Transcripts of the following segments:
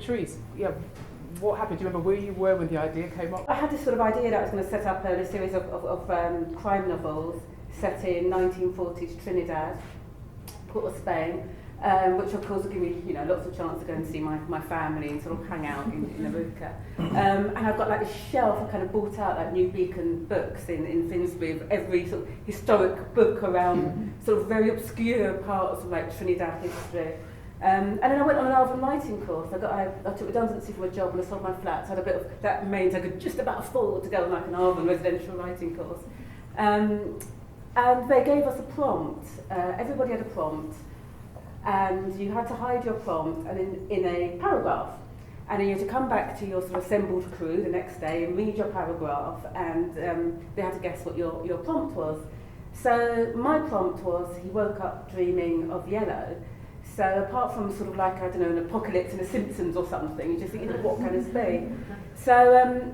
Patrice, yeah, what happened? Do you remember where you were when the idea came up? I had this sort of idea that I was going to set up a series of crime novels set in 1940s Trinidad, Port of Spain, which of course would give me, lots of chance to go and see my family and sort of hang out in America. And I've got like this shelf. I kind of bought out like New Beacon books in Finsbury of every sort of historic book around sort of very obscure parts of like Trinidad history. And then I went on an Alvin writing course. I took redundancy from a job and I sold my flat. So I had a bit of that means I could just about afford to go on like an Alvin residential writing course. And they gave us a prompt. Everybody had a prompt. And you had to hide your prompt and in a paragraph. And then you had to come back to your sort of assembled crew the next day and read your paragraph, and they had to guess what your prompt was. So my prompt was, he woke up dreaming of yellow. So apart from sort of like, I don't know, an apocalypse in The Simpsons or something, you just think, what can this be? So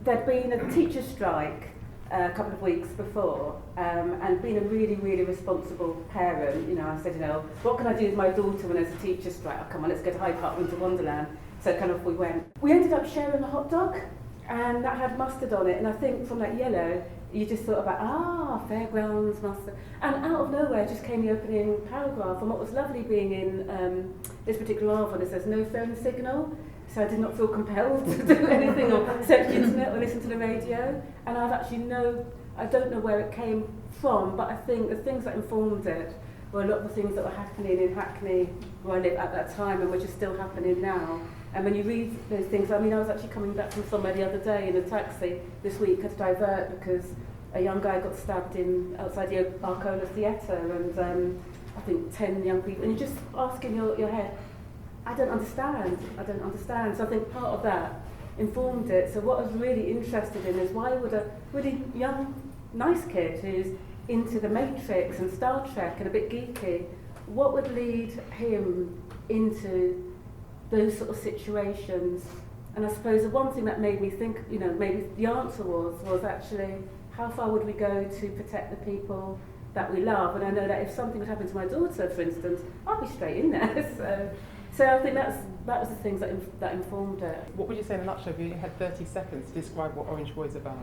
there'd been a teacher strike a couple of weeks before, and being a really, really responsible parent, I said, what can I do with my daughter when there's a teacher strike? Oh, come on, let's go to Hyde Park, Winter Wonderland. So kind of we went. We ended up sharing a hot dog, and that had mustard on it, and I think from that yellow, you just thought about, fairgrounds, mustard. And out of nowhere just came the opening paragraph, and what was lovely being in this particular novel is there's no phone signal, so I did not feel compelled to do anything or search the internet or listen to the radio. And I don't know where it came from, but I think the things that informed it were a lot of the things that were happening in Hackney, where I lived at that time, and which are still happening now. And when you read those things, I was actually coming back from somewhere the other day in a taxi this week, had to divert because a young guy got stabbed outside the Arcola Theatre, and I think 10 young people, and you're just asking your head, I don't understand. So I think part of that informed it. So what I was really interested in is, why would a really young, nice kid who's into the Matrix and Star Trek and a bit geeky, what would lead him into those sort of situations? And I suppose the one thing that made me think, maybe the answer was actually, how far would we go to protect the people that we love? And I know that if something would happen to my daughter, for instance, I'd be straight in there. So I think that was the things that informed it. What would you say in a nutshell if you had 30 seconds to describe what Orangeboy is about?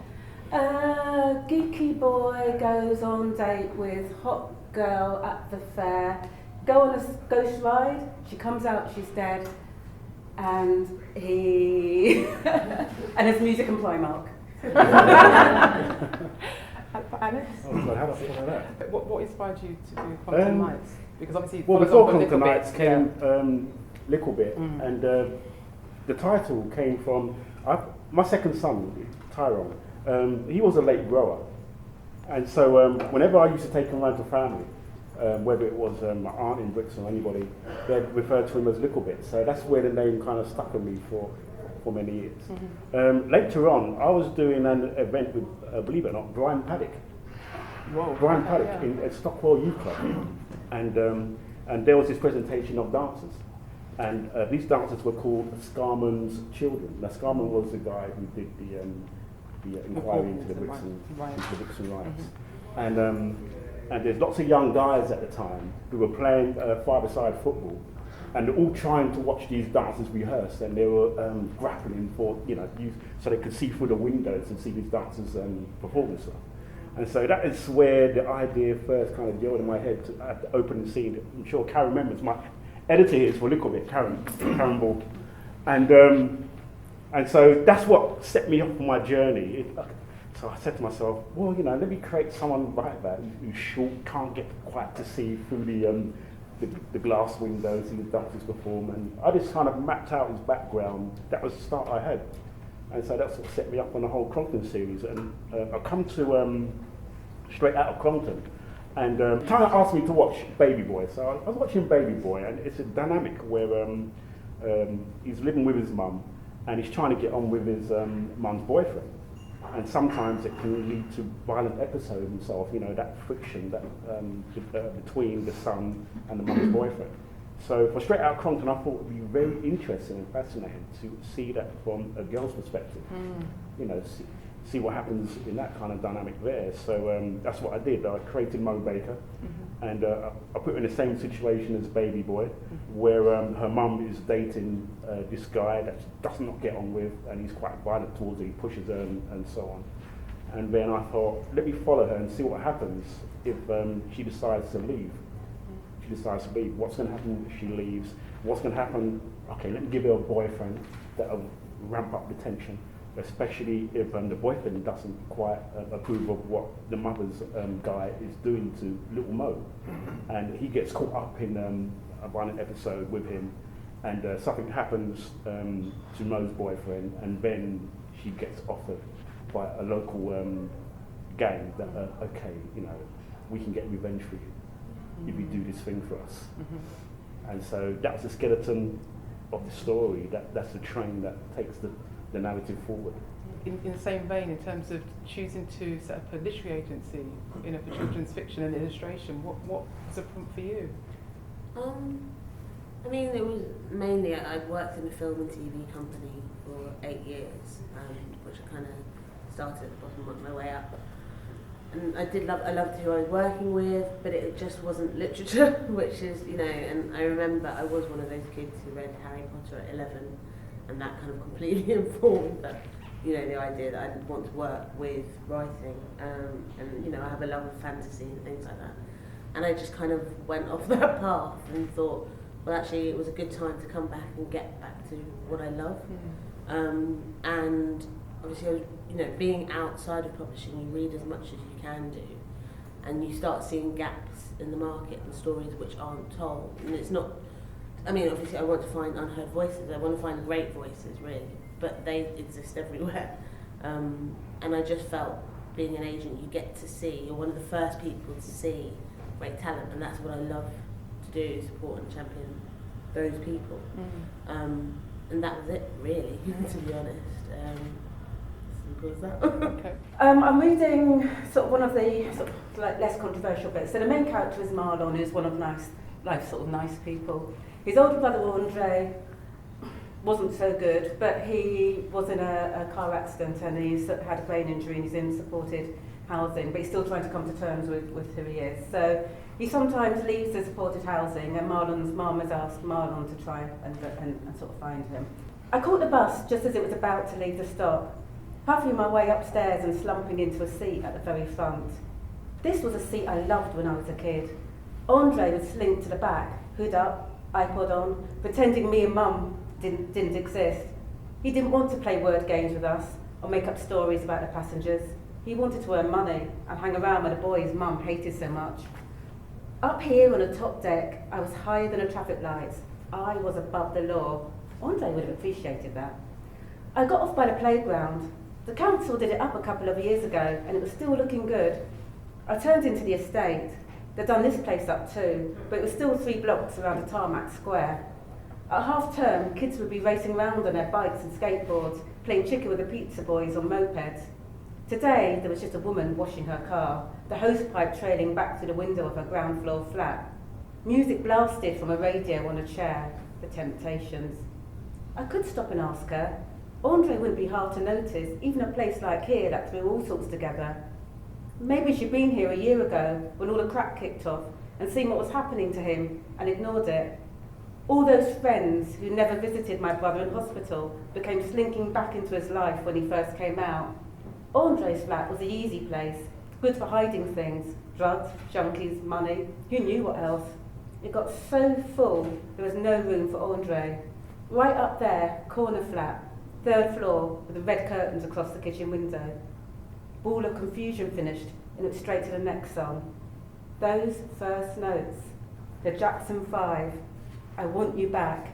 Geeky boy goes on date with hot girl at the fair, go on a ghost ride, she comes out, she's dead, and he... and there's music and Primark. Alex? Oh God, how do I feel about that? What inspired you to do Crongton Nights? Because obviously, before Crongton Nights came Little Bit, and the title came from my second son, Tyrone. He was a late grower, and so whenever I used to take him around to family, whether it was my aunt in Brixton or anybody, they'd refer to him as Little Bit. So that's where the name kind of stuck with me for many years. Later on, I was doing an event with, believe it or not, Brian Paddock. Whoa. Brian Paddock at Stockwell Youth Club, and there was this presentation of dancers, and these dancers were called Scarman's Children. Now Scarman was the guy who did the inquiry into the Brixton riots, and there's lots of young guys at the time who were playing five-a-side football, and they're all trying to watch these dancers rehearse, and they were grappling for, so they could see through the windows and see these dancers perform and stuff. And so that is where the idea first kind of gelled in my head at the opening scene. I'm sure Karen remembers. My editor here is for a little bit, Karen Ball. And so that's what set me up for my journey. So I said to myself, well, let me create someone like that who's short, can't get quite to see through the glass windows and the dancers perform. And I just kind of mapped out his background. That was the start I had. And so that's what set me up on the whole Crongton series. And I come to straight out of Crongton, and Tana asked me to watch Baby Boy. So I was watching Baby Boy, and it's a dynamic where he's living with his mum, and he's trying to get on with his mum's boyfriend. And sometimes it can lead to violent episodes and so on, that friction between the son and the mum's boyfriend. So for Straight Out Crongton, I thought it would be very interesting and fascinating to see that from a girl's perspective. see what happens in that kind of dynamic there. So that's what I did. I created Mo Baker, and I put her in the same situation as Baby Boy, where her mum is dating this guy that she does not get on with, and he's quite violent towards her, he pushes her and so on. And then I thought, let me follow her and see what happens if she decides to leave. She decides to leave. What's going to happen if she leaves? What's going to happen? Okay, let me give her a boyfriend that'll ramp up the tension, especially if the boyfriend doesn't quite approve of what the mother's guy is doing to little Mo. And he gets caught up in a violent episode with him, and something happens to Mo's boyfriend, and then she gets offered by a local gang that, okay, you know, we can get revenge for you if you do this thing for us. And so that's the skeleton of the story. That's the train that takes the narrative forward. In the same vein, in terms of choosing to set up a literary agency, you know, for children's fiction and illustration, what was a prompt for you? I mean, it was mainly, I'd worked in a film and TV company for 8 years, which I kind of started at the bottom, worked my way up. And I loved who I was working with, but it just wasn't literature, which is, you know, and I remember I was one of those kids who read Harry Potter at 11, and that kind of completely informed that, you know, the idea that I didn't want to work with writing, and, you know, I have a love of fantasy and things like that. And I just kind of went off that path and thought, well, actually, it was a good time to come back and get back to what I love. And obviously, I was, you know, being outside of publishing, you read as much as you can do, and you start seeing gaps in the market and stories which aren't told. And it's not, I mean, obviously, I want to find unheard voices. I want to find great voices, really, but they exist everywhere. And I just felt, being an agent, you get to see, you're one of the first people to see great talent, and that's what I love to do, support and champion those people. And that was it, really, to be honest. Simple as that. Okay. I'm reading sort of one of the sort of like less controversial bits. So the main character is Marlon, who's one of life's sort of nice people. His older brother Andre wasn't so good, but he was in a car accident and he's had a brain injury and he's in supported housing, but he's still trying to come to terms with who he is. So he sometimes leaves the supported housing, and Marlon's mum has asked Marlon to try and sort of find him. I caught the bus just as it was about to leave the stop, puffing my way upstairs and slumping into a seat at the very front. This was a seat I loved when I was a kid. Andre would slink to the back, hood up, iPod on, pretending me and Mum didn't exist. He didn't want to play word games with us or make up stories about the passengers. He wanted to earn money and hang around with the boys Mum hated so much. Up here on the top deck, I was higher than the traffic lights. I was above the law. Andre would have appreciated that. I got off by the playground. The council did it up a couple of years ago and it was still looking good. I turned into the estate. They'd done this place up too, but it was still 3 blocks around a tarmac square. At half term, kids would be racing around on their bikes and skateboards, playing chicken with the pizza boys on mopeds. Today, there was just a woman washing her car, the hosepipe trailing back through the window of her ground floor flat. Music blasted from a radio on a chair, The Temptations. I could stop and ask her. Andre wouldn't be hard to notice, even a place like here that threw all sorts together. Maybe she'd been here a year ago when all the crap kicked off and seen what was happening to him and ignored it. All those friends who never visited my brother in hospital became slinking back into his life when he first came out. Andre's flat was the easy place, good for hiding things, drugs, junkies, money, who knew what else. It got so full there was no room for Andre. Right up there, corner flat, 3rd floor, with the red curtains across the kitchen window. Ball of Confusion finished and it was straight to the next song. Those first notes, the Jackson 5, I Want You Back.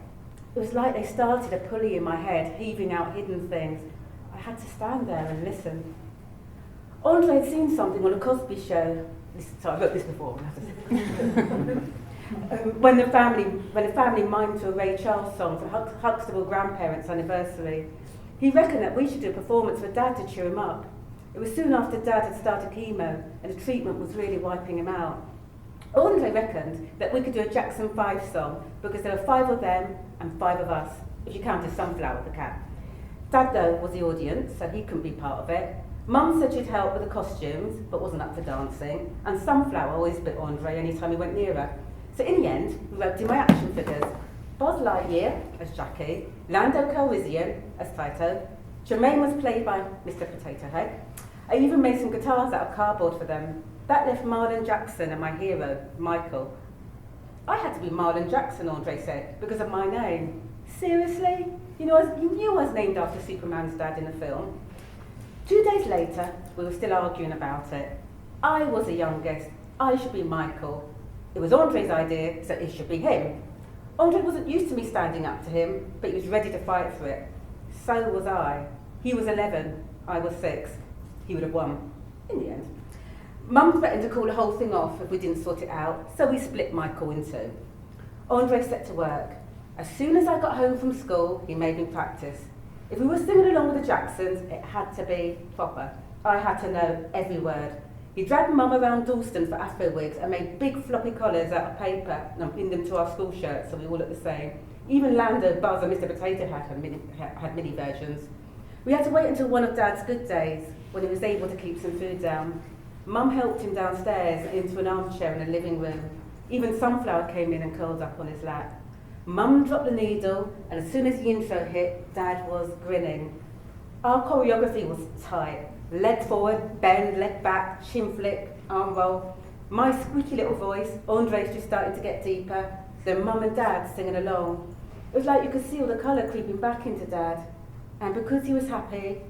It was like they started a pulley in my head, heaving out hidden things. I had to stand there and listen. Andre had seen something on a Cosby show. I wrote this before. When the family mimed to a Ray Charles song for Huxtable grandparents' anniversary. He reckoned that we should do a performance for Dad to cheer him up. It was soon after Dad had started chemo and the treatment was really wiping him out. Andre reckoned that we could do a Jackson 5 song because there were 5 of them and 5 of us, if you counted Sunflower the cat. Dad, though, was the audience, so he couldn't be part of it. Mum said she'd help with the costumes, but wasn't up for dancing, and Sunflower always bit Andre anytime he went near her. So in the end, we roped in my action figures. Buzz Lightyear as Jackie, Lando Calrissian as Taito, Jermaine was played by Mr. Potato Head. I even made some guitars out of cardboard for them. That left Marlon Jackson and my hero, Michael. I had to be Marlon Jackson, Andre said, because of my name. Seriously? You knew I was named after Superman's dad in the film. 2 days later, we were still arguing about it. I was the youngest. I should be Michael. It was Andre's idea, so it should be him. Andre wasn't used to me standing up to him, but he was ready to fight for it. So was I. He was 11, I was 6. He would have won, in the end. Mum threatened to call the whole thing off if we didn't sort it out, so we split Michael in two. Andre set to work. As soon as I got home from school, he made me practice. If we were singing along with the Jacksons, it had to be proper. I had to know every word. He dragged Mum around Dalston for afro wigs and made big floppy collars out of paper and pinned them to our school shirts so we all looked the same. Even Lando, Buzz and Mr. Potato Head had mini versions. We had to wait until one of Dad's good days when he was able to keep some food down. Mum helped him downstairs and into an armchair in the living room. Even Sunflower came in and curled up on his lap. Mum dropped the needle, and as soon as the intro hit, Dad was grinning. Our choreography was tight. Leg forward, bend, leg back, chin flick, arm roll. My squeaky little voice, Andre's just starting to get deeper, then Mum and Dad singing along. It was like you could see all the colour creeping back into Dad. And because he was happy,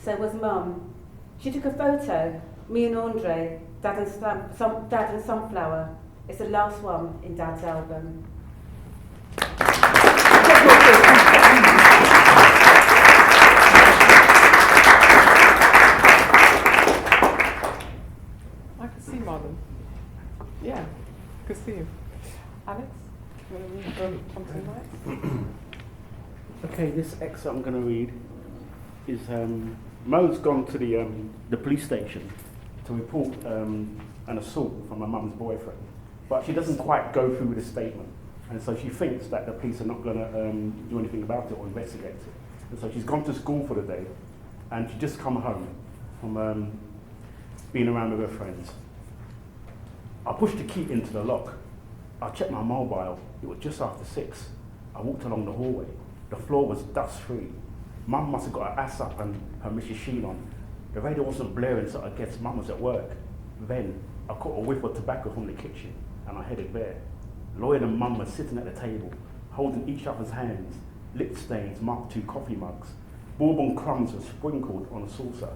so was Mum. She took a photo, me and Andre, Dad and Sunflower. It's the last one in Dad's album. I can see Marlon. Yeah, I can see you. Alex, you want to read from Crongton Lights? Okay, this excerpt I'm going to read is Mo's gone to the police station to report an assault from her mum's boyfriend, but she doesn't quite go through with the statement, and so she thinks that the police are not going to do anything about it or investigate it. And so she's gone to school for the day, and she just come home from being around with her friends. I pushed the key into the lock. I checked my mobile. It was just after 6. I walked along the hallway. The floor was dust-free. Mum must have got her ass up and her Mrs. Sheen on. The radio wasn't blaring, so I guess Mum was at work. Then I caught a whiff of tobacco from the kitchen, and I headed there. Lloyd and Mum were sitting at the table, holding each other's hands. Lip stains marked 2 coffee mugs. Bourbon crumbs were sprinkled on a saucer.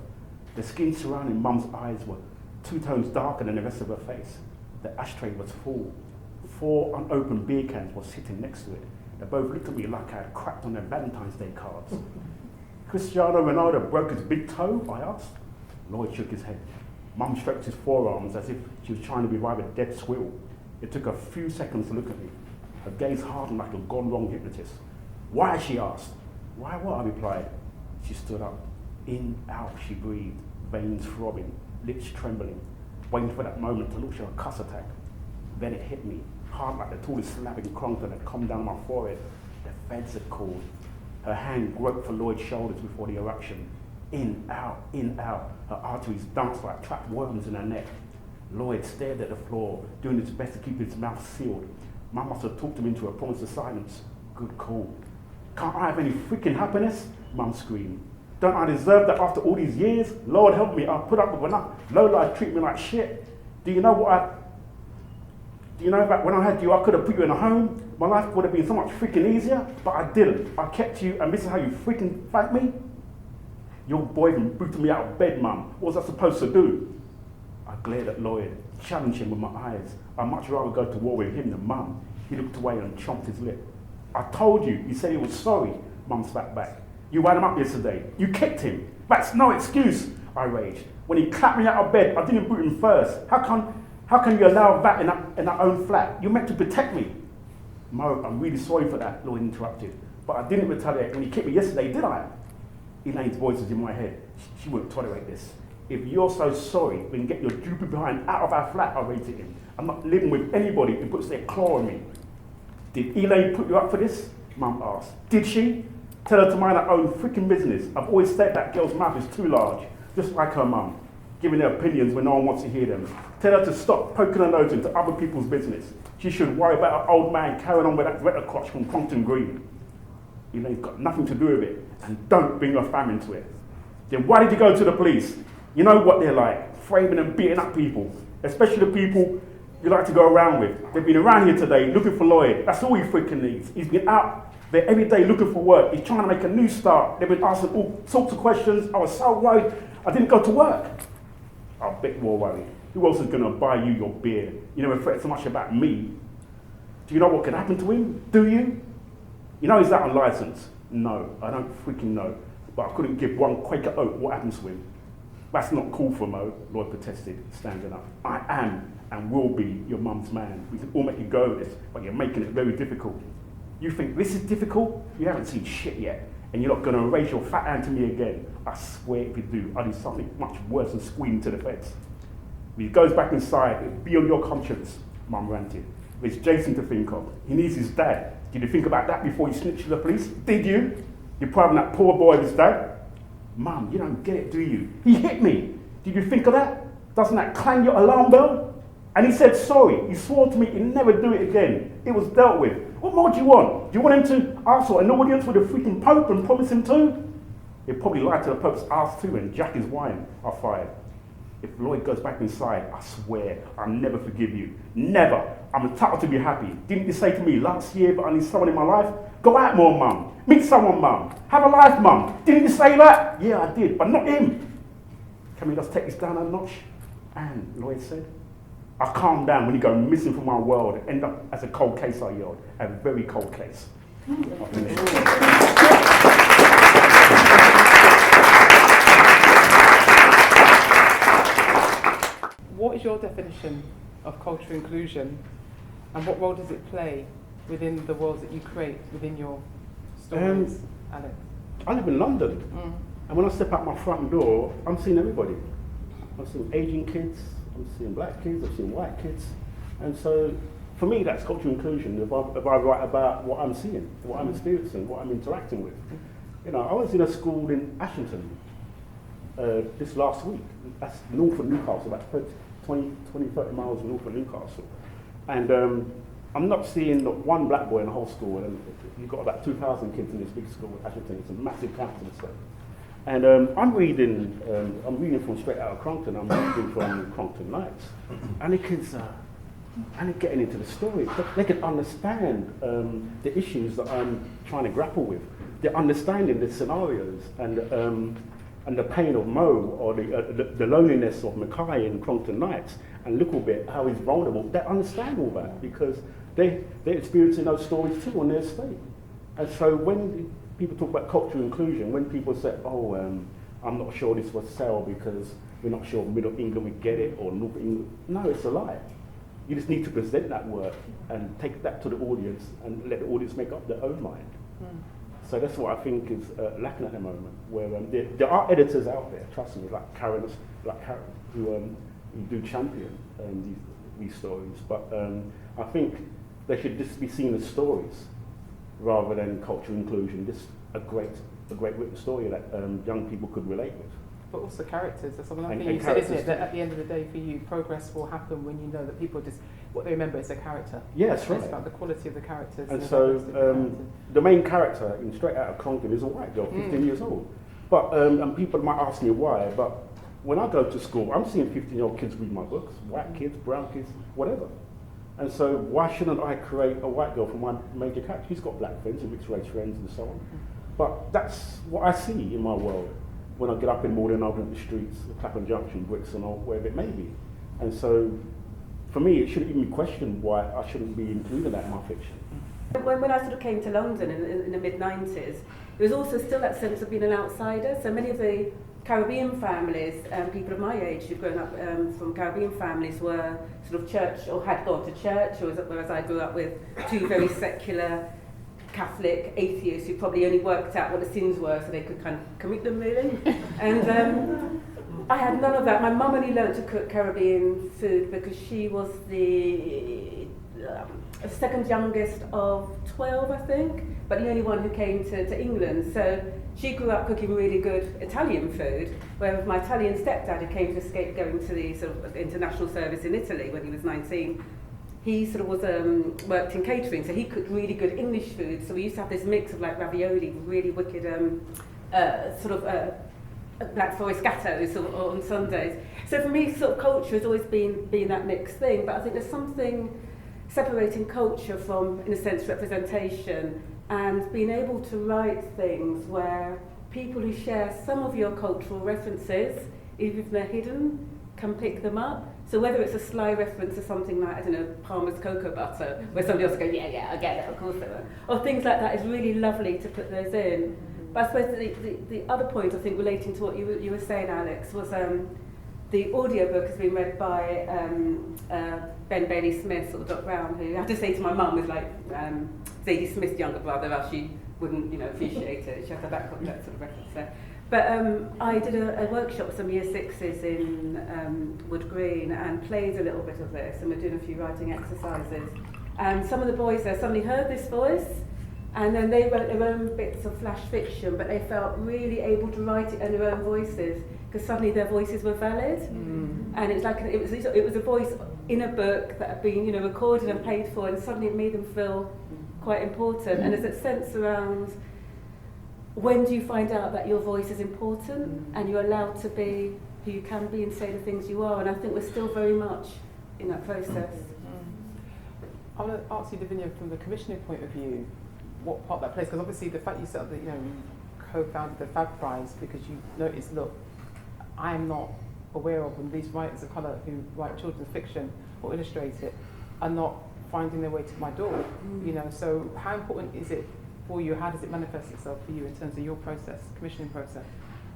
The skin surrounding Mum's eyes were 2 tones darker than the rest of her face. The ashtray was full. 4 unopened beer cans were sitting next to it. They both looked at me like I had cracked on their Valentine's Day cards. Cristiano Ronaldo broke his big toe, I asked. Lloyd shook his head. Mum stroked his forearms as if she was trying to revive a dead squirrel. It took a few seconds to look at me. Her gaze hardened like a gone wrong hypnotist. Why, she asked. Why what, I replied. She stood up. In, out, she breathed, veins throbbing, lips trembling, waiting for that moment to launch a cuss attack. Then it hit me, hard like the tallest slab in Crongton had come down my forehead. The feds had called. Her hand groped for Lloyd's shoulders before the eruption. In, out, her arteries danced like trapped worms in her neck. Lloyd stared at the floor, doing his best to keep his mouth sealed. Mum must have talked him into a promise of silence. Good call. Can't I have any freaking happiness? Mum screamed. Don't I deserve that after all these years? Lord help me, I put up with enough. Lola treat me like shit. Do you know that when I had you, I could have put you in a home? My life would have been so much freaking easier, but I didn't. I kept you, and this is how you freaking fight me? Your boyfriend booted me out of bed, Mum. What was I supposed to do? I glared at Lloyd, challenged him with my eyes. I'd much rather go to war with him than Mum. He looked away and chomped his lip. I told you, he said he was sorry, Mum spat back. You wound him up yesterday. You kicked him. That's no excuse, I raged. When he clapped me out of bed, I didn't boot him first. How can you allow that in our own flat? You're meant to protect me. Mo, I'm really sorry for that, Lloyd interrupted. But I didn't retaliate when he kicked me yesterday, did I? Elaine's voice was in my head. She wouldn't tolerate this. If you're so sorry, then get your droopy behind out of our flat, I rated him. I'm not living with anybody who puts their claw on me. Did Elaine put you up for this? Mum asked. Did she? Tell her to mind her own freaking business. I've always said that girl's mouth is too large. just like her mum, giving their opinions when no one wants to hear them. Tell her to stop poking her nose into other people's business. She should worry about her old man carrying on with that rector crotch from Crongton Green. You know, he's got nothing to do with it. And don't bring your fam into it. Then why did you go to the police? You know what they're like, framing and beating up people, especially the people you like to go around with. They've been around here today looking for Lloyd. That's all he freaking needs. He's been out there every day looking for work. He's trying to make a new start. They've been asking all sorts of questions. I was so worried I didn't go to work. I bet you're worried. Who else is going to buy you your beer? You never fret so much about me. Do you know what could happen to him? Do you? You know he's out on licence? No, I don't freaking know. But I couldn't give one Quaker oat what happens to him. That's not cool for Mo, Lloyd protested, standing up. I am and will be your mum's man. We can all make you go with this, but you're making it very difficult. You think this is difficult? You haven't seen shit yet, and you're not going to raise your fat hand to me again. I swear if you do, I'll do something much worse than scream to the feds. If he goes back inside, it'll be on your conscience, Mum ranted. There's Jason to think of. He needs his dad. Did you think about that before you snitched to the police? Did you? You're proud of that poor boy of his dad? Mum, you don't get it, do you? He hit me. Did you think of that? Doesn't that clang your alarm bell? And he said sorry. He swore to me he'd never do it again. It was dealt with. What more do you want? Do you want him to ask for an audience with the freaking Pope and promise him to? He'll probably lie to the Pope's ass too and jack his wine. I fired. If Lloyd goes back inside, I swear I'll never forgive you. Never. I'm entitled to be happy. Didn't you say to me last year, but I need someone in my life? Go out more, Mum. Meet someone, Mum. Have a life, Mum. Didn't you say that? Yeah, I did, but not him. Can we just take this down a notch? And Lloyd said, I calm down when you go missing from my world and end up as a cold case, I yelled. A very cold case. What is your definition of cultural inclusion, and what role does it play within the worlds that you create within your stories, Alex? I live in London, and when I step out my front door, I'm seeing everybody. I'm seeing Asian kids, I'm seeing black kids, I'm seeing white kids, and so for me that's cultural inclusion. If I write about what I'm seeing, what I'm experiencing, what I'm interacting with. You know, I was in a school in Ashington this last week. That's north of Newcastle, about 20, 30 miles north of Newcastle. And I'm not seeing not one black boy in the whole school. And you've got about 2,000 kids in this big school at Ashington. It's a massive campus. And I'm reading from straight out of Crongton. I'm reading from Crongton Nights. And the kids are getting into the story. They can understand the issues that I'm trying to grapple with. They're understanding the scenarios and the pain of Mo, or the loneliness of Mackay in Crongton Nights, and a little bit how he's vulnerable. They understand all that because they're experiencing those stories too on their estate. And so when people talk about cultural inclusion, when people say, oh, I'm not sure this will sell because we're not sure Middle England would get it, or North England, no, it's a lie. You just need to present that work and take that to the audience and let the audience make up their own mind. So that's what I think is lacking at the moment, where there are editors out there, trust me, like Karen, who do champion these stories. But I think they should just be seen as stories rather than cultural inclusion. Just a great written story that young people could relate with. But also characters. That's something And you said, isn't it? That at the end of the day, for you, progress will happen when you know that people just what they remember is their character. Yeah, that's right. It's about the quality of the characters. And so the main character in Straight Outta Crongton is a white girl, 15 years old. But and people might ask me why. But when I go to school, I'm seeing 15-year-old kids read my books, white kids, brown kids, whatever. And so why shouldn't I create a white girl for my major character? She's got black friends and mixed race friends and so on. But that's what I see in my world when I get up in the morning and open up the streets, Clapham Junction, Brixton, or wherever it may be. And so for me, it shouldn't even be questioned why I shouldn't be including that in my fiction. When I sort of came to London in the mid-90s, there was also still that sense of being an outsider. So many of the Caribbean families, people of my age who'd grown up from Caribbean families, were sort of church or had gone to church, whereas I grew up with two very secular Catholic atheists who probably only worked out what the sins were so they could kind of commit them, really. And I had none of that. My mum only learnt to cook Caribbean food because she was the second youngest of 12, I think, but the only one who came to England. So she grew up cooking really good Italian food, whereas my Italian stepdad, who came to escape going to the sort of international service in Italy when he was 19, he sort of was worked in catering, so he cooked really good English food. So we used to have this mix of like ravioli, really wicked Black Forest gattos on Sundays. So for me, sort of culture has always been that mixed thing. But I think there's something separating culture from, in a sense, representation, and being able to write things where people who share some of your cultural references, even if they're hidden, can pick them up. So whether it's a sly reference to something like, I don't know, Palmer's cocoa butter, where somebody else will go, yeah, I get it, of course they will. Or things like that is really lovely to put those in. But I suppose the other point, I think, relating to what you were saying, Alex, was the audiobook has been read by Ben Bailey Smith, or Doc Brown, who I have to say to my mum is like Zadie Smith's younger brother, else she wouldn't, appreciate it. She has that sort of reference there. But I did a workshop with some year sixes in Wood Green and played a little bit of this, and we're doing a few writing exercises. And some of the boys there suddenly heard this voice, and then they wrote their own bits of flash fiction, but they felt really able to write it in their own voices, because suddenly their voices were valid. And it's like it was a voice in a book that had been recorded and paid for, and suddenly it made them feel quite important. And there's a sense around, when do you find out that your voice is important and you're allowed to be who you can be and say the things you are? And I think we're still very much in that process. I want to ask you, Davinia, from the commissioning point of view, what part that plays? Because obviously the fact you set up that you co-founded the Fab Prize because you noticed, look, I am not aware of when these writers of colour who write children's fiction or illustrate it are not finding their way to my door. So how important is it for you? How does it manifest itself for you in terms of your process, commissioning process?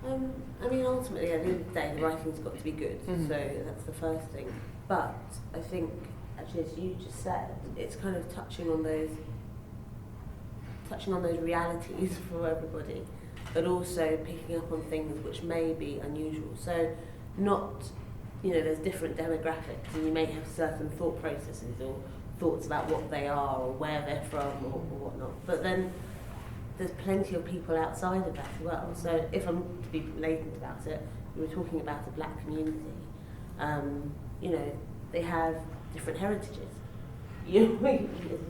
I mean, ultimately, at the end of the day, the writing's got to be good, so that's the first thing. But I think, actually, as you just said, it's kind of touching on those realities for everybody, but also picking up on things which may be unusual. So, there's different demographics, and you may have certain thought processes or thoughts about what they are or where they're from or whatnot. But then there's plenty of people outside of that as well. So if I'm to be blatant about it, we were talking about a black community. They have different heritages. As you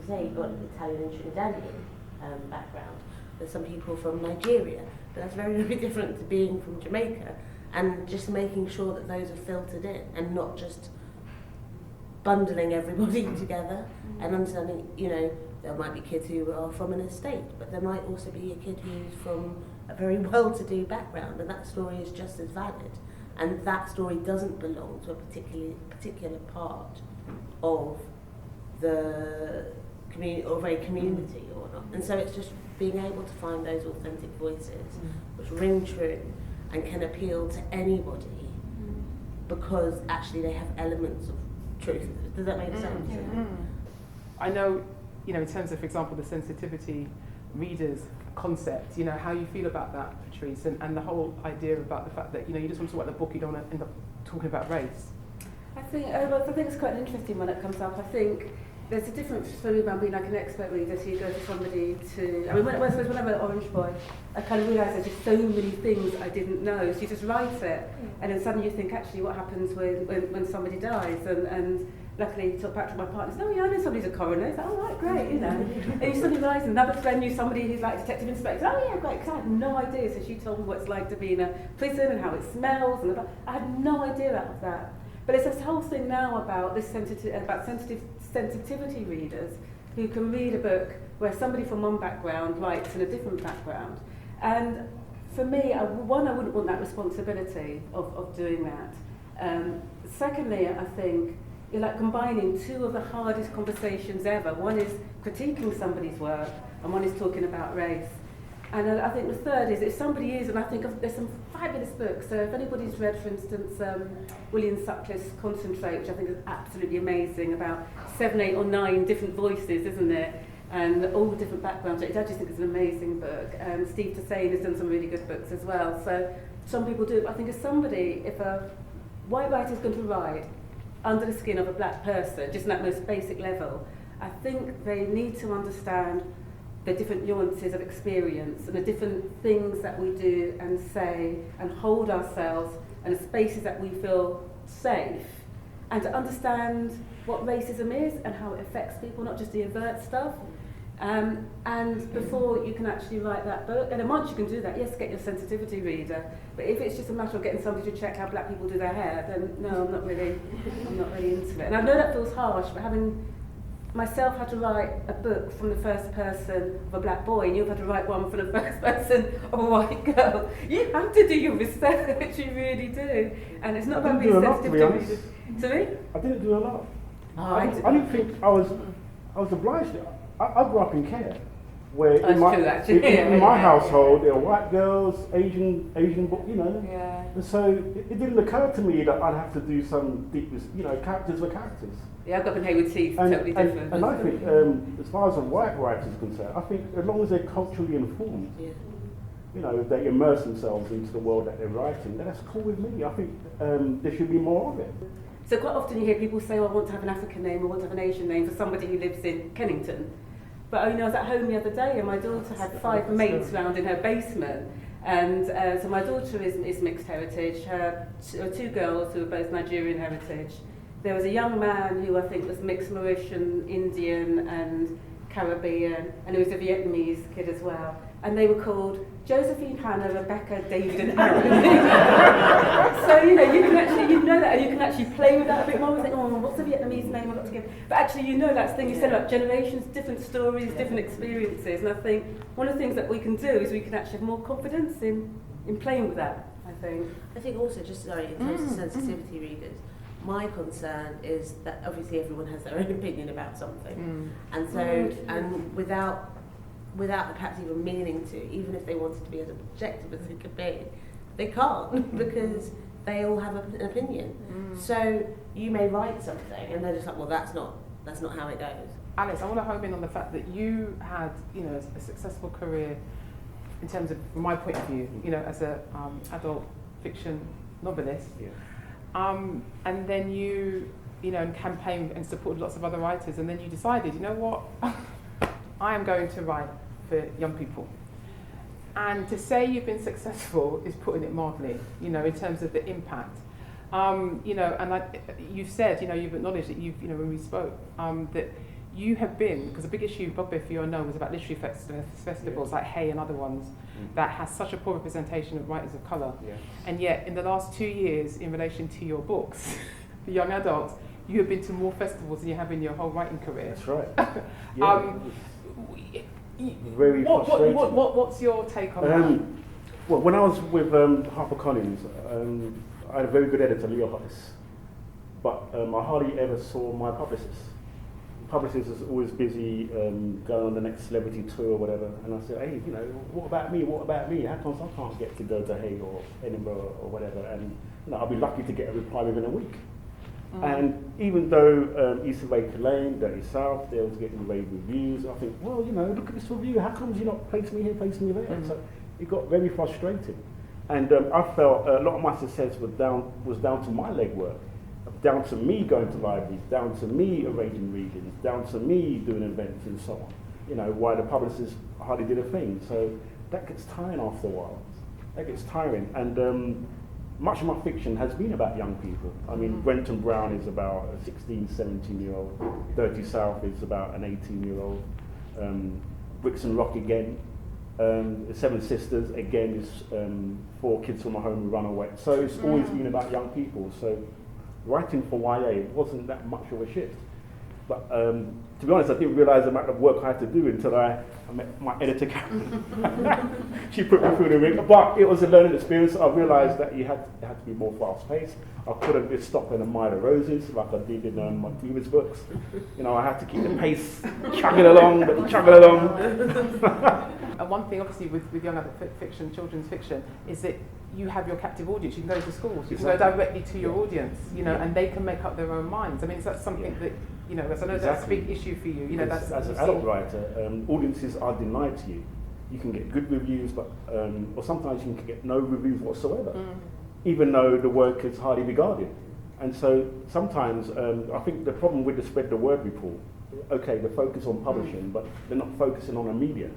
say, you've got an Italian and Trinidadian background. There's some people from Nigeria, but that's very, very different to being from Jamaica. And just making sure that those are filtered in and not just bundling everybody together and understanding, there might be kids who are from an estate, but there might also be a kid who's from a very well-to-do background, and that story is just as valid. And that story doesn't belong to a particular part of the community or a community or whatnot. And so it's just being able to find those authentic voices which ring true and can appeal to anybody because actually they have elements of truth. Does that make sense? I know, in terms of, for example, the sensitivity readers concept, how you feel about that, Patrice, and the whole idea about the fact that, you just want to talk about the book, you don't want to end up talking about race. I think it's quite an interesting one that comes up. I think there's a difference between being like an expert reader, so you go to somebody to... I mean, when I wrote Orangeboy, I kind of realised there's just so many things I didn't know, so you just write it, and then suddenly you think, actually, what happens when somebody dies? And luckily, Patrick, my partner, said, oh yeah, I know somebody's a coroner. It's like, oh right, great, And you suddenly realise another friend knew somebody who's like a detective inspector. Oh yeah, great, because I had no idea. So she told me what it's like to be in a prison and how it smells, and I had no idea out of that. But it's this whole thing now about this sensitivity readers who can read a book where somebody from one background writes in a different background. And for me, I wouldn't want that responsibility of doing that. Secondly, I think you're like combining two of the hardest conversations ever. One is critiquing somebody's work, and one is talking about race. And I think the third is if somebody is, and I think there's some fabulous books. So if anybody's read, for instance, William Sutcliffe's Concentrate, which I think is absolutely amazing, about 7, 8 or 9 different voices, isn't it? And all different backgrounds. I just think it's an amazing book. And Steve Tassain has done some really good books as well. So some people do. But I think if a white writer is going to write under the skin of a black person, just on that most basic level, I think they need to understand the different nuances of experience and the different things that we do and say and hold ourselves and the spaces that we feel safe, and to understand what racism is and how it affects people, not just the overt stuff. And before you can actually write that book, and then once you can do that, yes, get your sensitivity reader. But if it's just a matter of getting somebody to check how black people do their hair, then no, I'm not really into it. And I know that feels harsh, but having myself had to write a book from the first person of a black boy, and you've had to write one from the first person of a white girl. You have to do your research, you really do. And it's not about being sensitive to readers. Sorry? I didn't do a lot. Oh, I didn't think I was obliged to. I grew up in Kenya, where That's true, actually. in my household there were white girls, Asian, you know. Yeah. And so it didn't occur to me that I'd have to do some deep, you know, characters were characters. Yeah, I've got in Hayward Heath, totally different. And I think, as far as a white writer is concerned, I think as long as they're culturally informed, you know, they immerse themselves into the world that they're writing, then that's cool with me. I think there should be more of it. So quite often you hear people say, oh, I want to have an African name, I want to have an Asian name for somebody who lives in Kennington. But I was at home the other day and my daughter had 5 mates round in her basement. And so my daughter is mixed heritage. Her 2 girls who are both Nigerian heritage. There was a young man who I think was mixed Mauritian, Indian and Caribbean, and there was a Vietnamese kid as well. And they were called Josephine, Hannah, Rebecca, David and Aaron. So, you know, you can actually, you know that, and you can actually play with that a bit more. Think, oh, what's the Vietnamese name I've got to give? But actually, you know that thing you said about generations, different stories, different experiences. And I think one of the things that we can do is we can actually have more confidence in playing with that, I think. I think also, just sorry, in terms of sensitivity readers, my concern is that obviously everyone has their own opinion about something. And so, and without perhaps even meaning to, even if they wanted to be as objective as they could be, they can't because they all have an opinion. So you may write something and they're just like, well, that's not how it goes. Alex, I want to home in on the fact that you had, you know, a successful career in terms of, from my point of view, you know, as a adult fiction novelist. And then you know, campaigned and supported lots of other writers, and then you decided, you know what, I am going to write for young people. And to say you've been successful is putting it mildly, you know, in terms of the impact. You know, and you've said, you know, you've acknowledged that you know, when we spoke, that you have been, because a big issue, Bugbear for you, I know, was about literary festivals like Hay and other ones that has such a poor representation of writers of colour. And yet, in the last 2 years, in relation to your books, for young adults, you have been to more festivals than you have in your whole writing career. That's right. Very frustrating. What's your take on that? Well, when I was with HarperCollins, I had a very good editor, Leo Hollis, but I hardly ever saw my publicist. The publicist was always busy going on the next celebrity tour or whatever, and I said, hey, you know, what about me? What about me? How come I can't get to go to Hay or Edinburgh or whatever? And you know, I'll be lucky to get a reply within a week. And even though East of Acre Lane, Dirty South, they was getting rave reviews, I think, well, you know, look at this review, how come you not place me here, place me there? So it got very frustrating. And I felt a lot of my success was down to my legwork, down to me going to libraries, down to me arranging readings, down to me doing events and so on. You know, why the publicists hardly did a thing. So that gets tiring after a while. That gets tiring. And much of my fiction has been about young people. I mean, Brenton Brown is about a 16, 17-year-old. Dirty South is about an 18-year-old. Brixton Rock again. The Seven Sisters again is 4 kids from a home who run away. So it's always been about young people. So writing for YA wasn't that much of a shift. But to be honest, I didn't realise the amount of work I had to do until I met my editor, Karen. She put me through the ring. But it was a learning experience. I realised that it had to be more fast-paced. I couldn't just stop and admire the roses like I did in my previous books. You know, I had to keep the pace chugging along. And one thing, obviously, with young adult fiction, children's fiction, is that you have your captive audience. You can go to schools. You can go directly to your audience, you know, and they can make up their own minds. I mean, is that something that, you know, as I know that's a big issue for you. You know, that's as an adult writer, audiences are denied to you. You can get good reviews, but or sometimes you can get no reviews whatsoever, even though the work is highly regarded. And so sometimes I think the problem with the spread the word report okay, they focus on publishing, but they're not focusing on the media.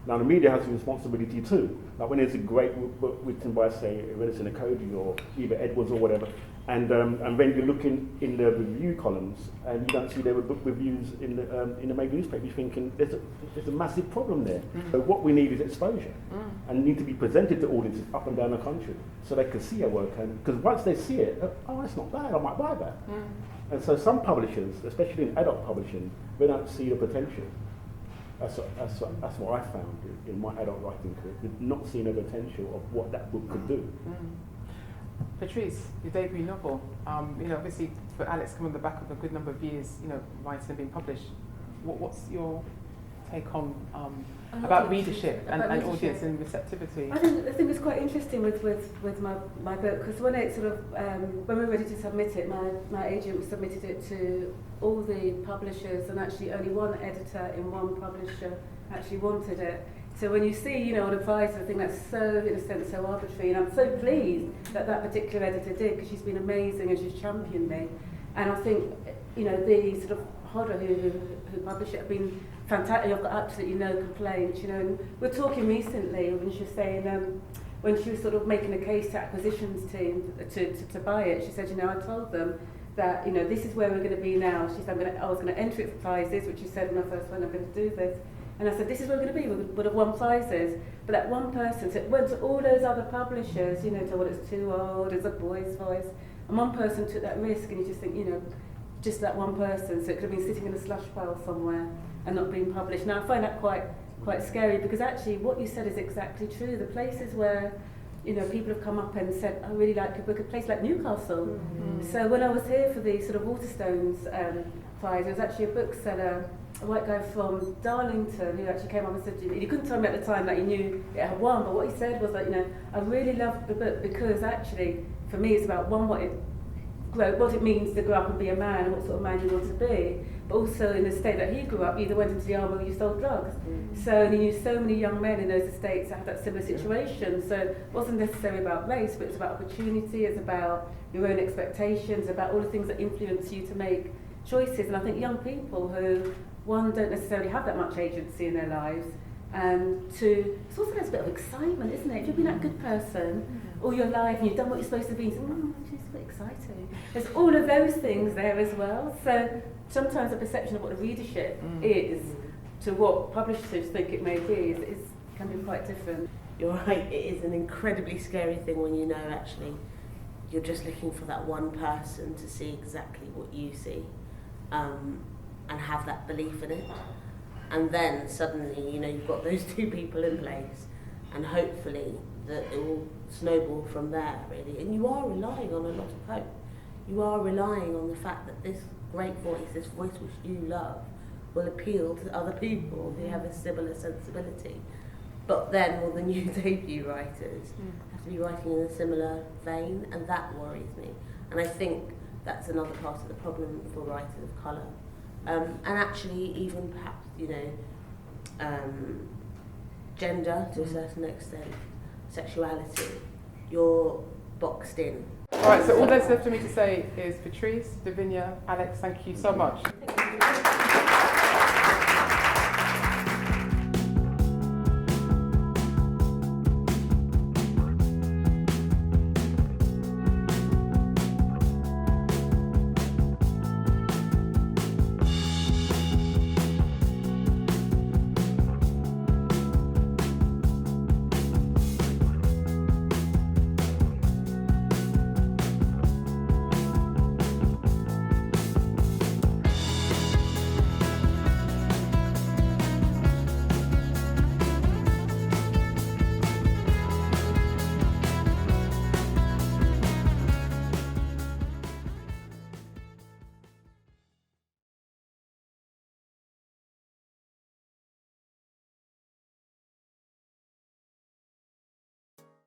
Now the media has a responsibility too. Like when there's a great book written by, say, Redison Cody or Eva Edwards or whatever, and then you look in the review columns and you don't see there were book reviews in the main newspaper, you're thinking there's a massive problem there. So what we need is exposure, and need to be presented to audiences up and down the country so they can see our work, and because once they see it, oh, that's not bad, I might buy that. And so some publishers, especially in adult publishing, they don't see the potential. That's what I found in my adult writing career, not seeing the potential of what that book could do. Patrice, your debut novel, obviously for Alex come on the back of a good number of years, writing and being published. What's your take on about readership and audience and receptivity? I think it's quite interesting with my book, because when it sort of when we were ready to submit it, my agent submitted it to all the publishers, and actually only one editor in one publisher actually wanted it. So when you see, all the prizes, I think that's so, in a sense, so arbitrary, and I'm so pleased that particular editor did, because she's been amazing and she's championed me. And I think, the sort of Hodder who published it have been fantastic. I've got absolutely no complaints, And we're talking recently when she was saying, when she was sort of making a case to acquisitions team to buy it, she said, I told them that, this is where we're going to be now. She said, I was going to enter it for prizes, which she said when I first went, I'm going to do this. And I said, this is where we're going to be, we would have won prizes. But that one person, so it went to all those other publishers, to what it's too old, it's a boy's voice. And one person took that risk, and you just think, just that one person, so it could have been sitting in a slush pile somewhere and not being published. Now I find that quite scary, because actually what you said is exactly true. The places where people have come up and said, I really like your book, a place like Newcastle. So when I was here for the sort of Waterstones prize, there was actually a bookseller, a white guy from Darlington, who actually came up and said, he couldn't tell me at the time that he knew it had won, but what he said was that, I really loved the book, because actually for me it's about what it means to grow up and be a man, and what sort of man you want to be. But also in the state that he grew up, you either went into the army or you sold drugs. So, and he knew so many young men in those estates that had that similar situation. So it wasn't necessarily about race, but it's about opportunity, it's about your own expectations, about all the things that influence you to make choices. And I think young people who, one, don't necessarily have that much agency in their lives, and two, it's also there's a bit of excitement, isn't it? If you've been that good person all your life and you've done what you're supposed to be, it's a bit exciting. There's all of those things there as well. So sometimes the perception of what the readership is to what publishers think it may be can be quite different. You're right, it is an incredibly scary thing when actually you're just looking for that one person to see exactly what you see, and have that belief in it. And then suddenly, you've got those two people in place, and hopefully that it will snowball from there, really. And you are relying on a lot of hope. You are relying on the fact that this great voice, this voice which you love, will appeal to other people who have a similar sensibility. But then all the new debut writers have to be writing in a similar vein, and that worries me. And I think that's another part of the problem for writers of colour. And actually even perhaps, gender to a certain extent, sexuality, you're boxed in. All right, so all that's left for me to say is Patrice, Davinia, Alex, thank you so much.